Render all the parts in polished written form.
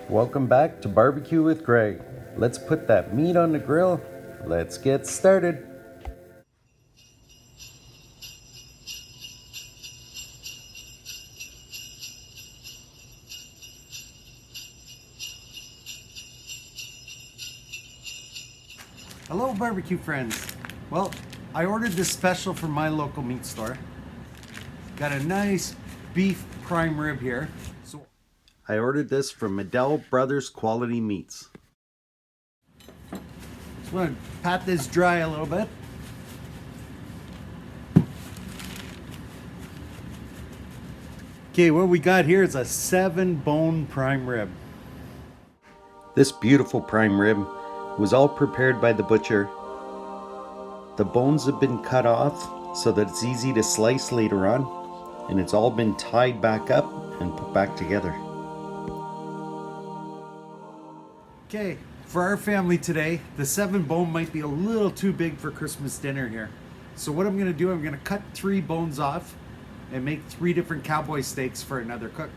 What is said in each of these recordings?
Welcome back to Barbecue with Greg. Let's put that meat on the grill. Let's get started. Hello barbecue friends. Well, I ordered this special from my local meat store. Got a nice beef prime rib here. So I ordered this from Medel Brothers Quality Meats. Just want to pat this dry a little bit. Okay, what we got here is a 7-bone prime rib. This beautiful prime rib was all prepared by the butcher. The bones have been cut off so that it's easy to slice later on, and it's all been tied back up and put back together. Okay, for our family today, the 7-bone might be a little too big for Christmas dinner here. So what I'm gonna do, I'm gonna cut 3 bones off and make 3 different cowboy steaks for another cook.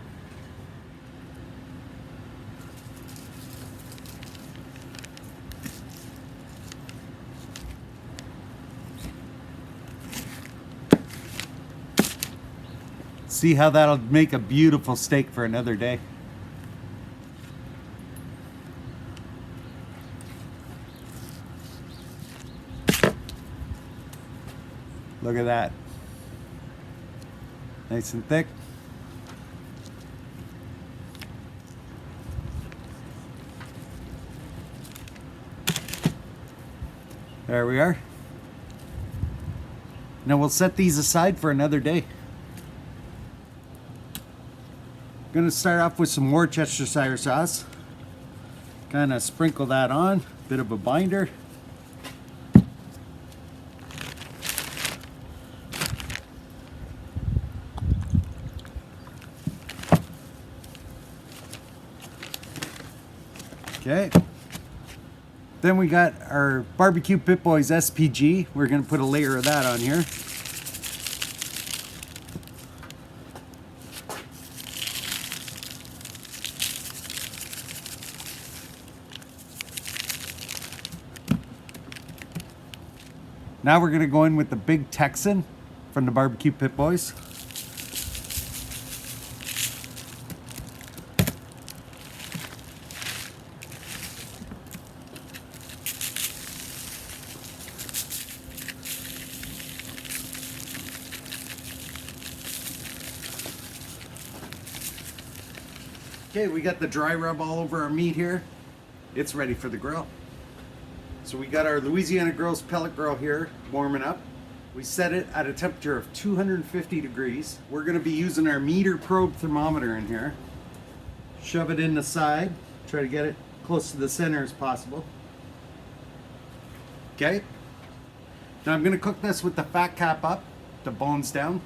See how that'll make a beautiful steak for another day. Look at that. Nice and thick. There we are. Now we'll set these aside for another day. Gonna start off with some Worcestershire sauce. Kind of sprinkle that on, bit of a binder. Okay. Then we got our Barbecue Pit Boys SPG. We're gonna put a layer of that on here. Now we're gonna go in with the Big Texan from the Barbecue Pit Boys. Okay, we got the dry rub all over our meat here. It's ready for the grill. So we got our Louisiana Grills pellet grill here warming up. We set it at a temperature of 250 degrees. We're gonna be using our meter probe thermometer in here. Shove it in the side. Try to get it close to the center as possible. Okay. Now I'm gonna cook this with the fat cap up, the bones down.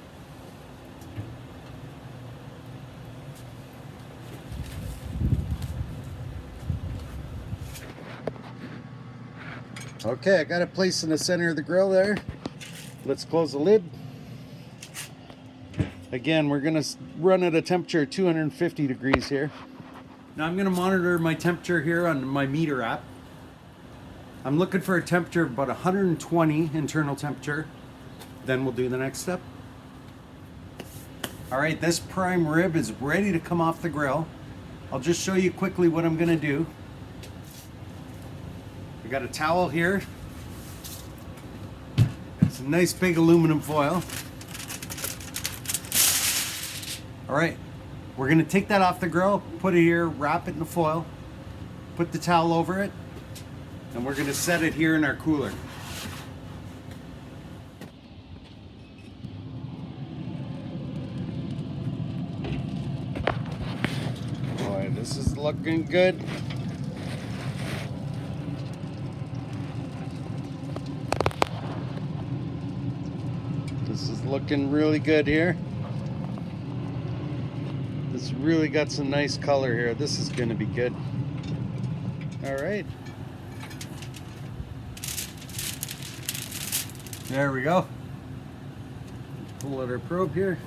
Okay, I got it placed in the center of the grill there. Let's close the lid. Again, we're gonna run at a temperature of 250 degrees here. Now I'm gonna monitor my temperature here on my meter app. I'm looking for a temperature of about 120 internal temperature. Then we'll do the next step. All right, this prime rib is ready to come off the grill. I'll just show you quickly what I'm gonna do. I got a towel here. Some nice big aluminum foil. All right, we're gonna take that off the grill, put it here, wrap it in the foil, put the towel over it, and we're gonna set it here in our cooler. Boy, this is looking good. This is looking really good here. This really got some nice color here. This is going to be good. All right. There we go. Pull out our probe here.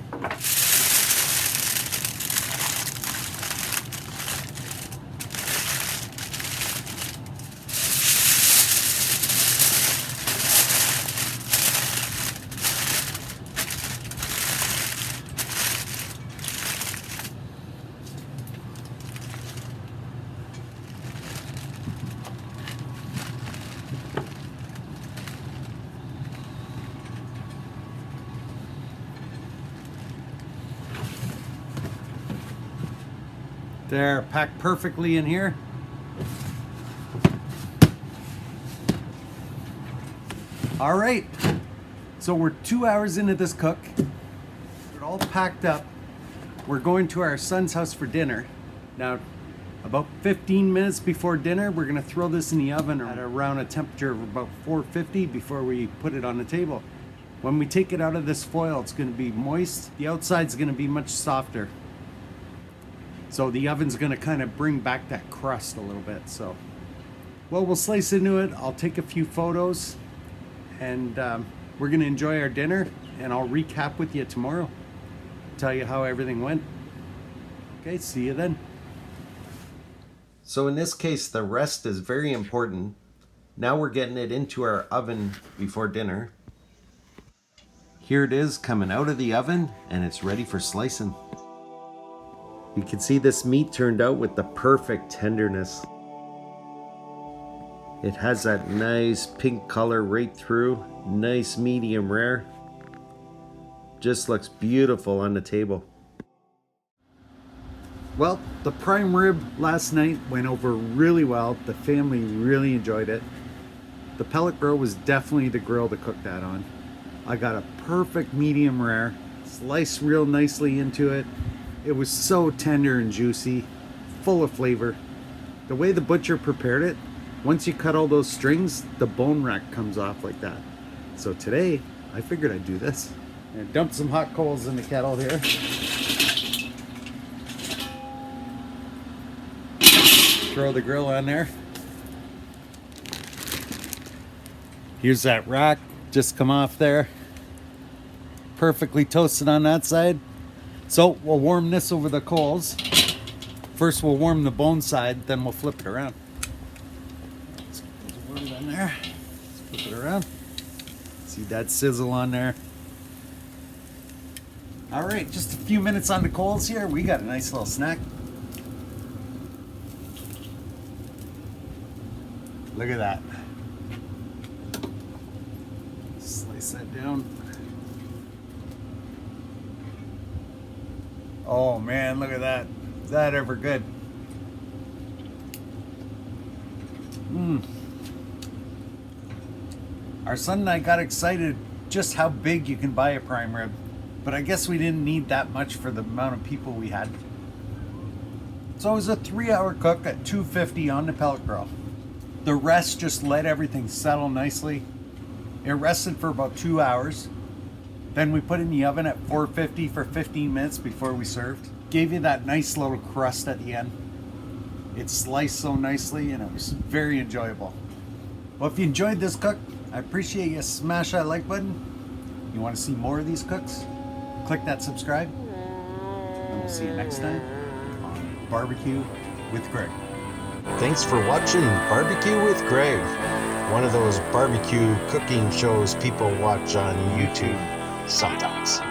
They're packed perfectly in here. All right, so we're 2 hours into this cook. We're all packed up. We're going to our son's house for dinner. Now, about 15 minutes before dinner, we're gonna throw this in the oven at around a temperature of about 450 before we put it on the table. When we take it out of this foil, it's gonna be moist. The outside's gonna be much softer. So the oven's gonna kind of bring back that crust a little bit. So, well, we'll slice into it. I'll take a few photos, and we're gonna enjoy our dinner, and I'll recap with you tomorrow. Tell you how everything went. Okay, see you then. So in this case, the rest is very important. Now we're getting it into our oven before dinner. Here it is coming out of the oven, and it's ready for slicing. You can see this meat turned out with the perfect tenderness. It has that nice pink color right through, nice medium rare. Just looks beautiful on the table. Well, the prime rib last night went over really well. The family really enjoyed it. The pellet grill was definitely the grill to cook that on. I got a perfect medium rare, sliced real nicely into it. It was so tender and juicy, full of flavor. The way the butcher prepared it, once you cut all those strings, the bone rack comes off like that. So today, I figured I'd do this. And dump some hot coals in the kettle here. Throw the grill on there. Here's that rack, just come off there. Perfectly toasted on that side. So we'll warm this over the coals. First we'll warm the bone side, then we'll flip it around. Let's get those warmed on there. Let's flip it around. See that sizzle on there? All right, just a few minutes on the coals here. We got a nice little snack. Look at that. Slice that down. Oh man, look at that. Is that ever good? Our son and I got excited just how big you can buy a prime rib. But I guess we didn't need that much for the amount of people we had. So it was a 3-hour cook at 250 on the pellet grill. The rest just let everything settle nicely. It rested for about 2 hours. Then we put it in the oven at 450 for 15 minutes before we served. Gave you that nice little crust at the end. It sliced so nicely and it was very enjoyable. Well, if you enjoyed this cook, I appreciate you smash that like button. You want to see more of these cooks? Click that subscribe, and we'll see you next time on Barbecue with Greg. Thanks for watching Barbecue with Greg, one of those barbecue cooking shows people watch on YouTube sometimes.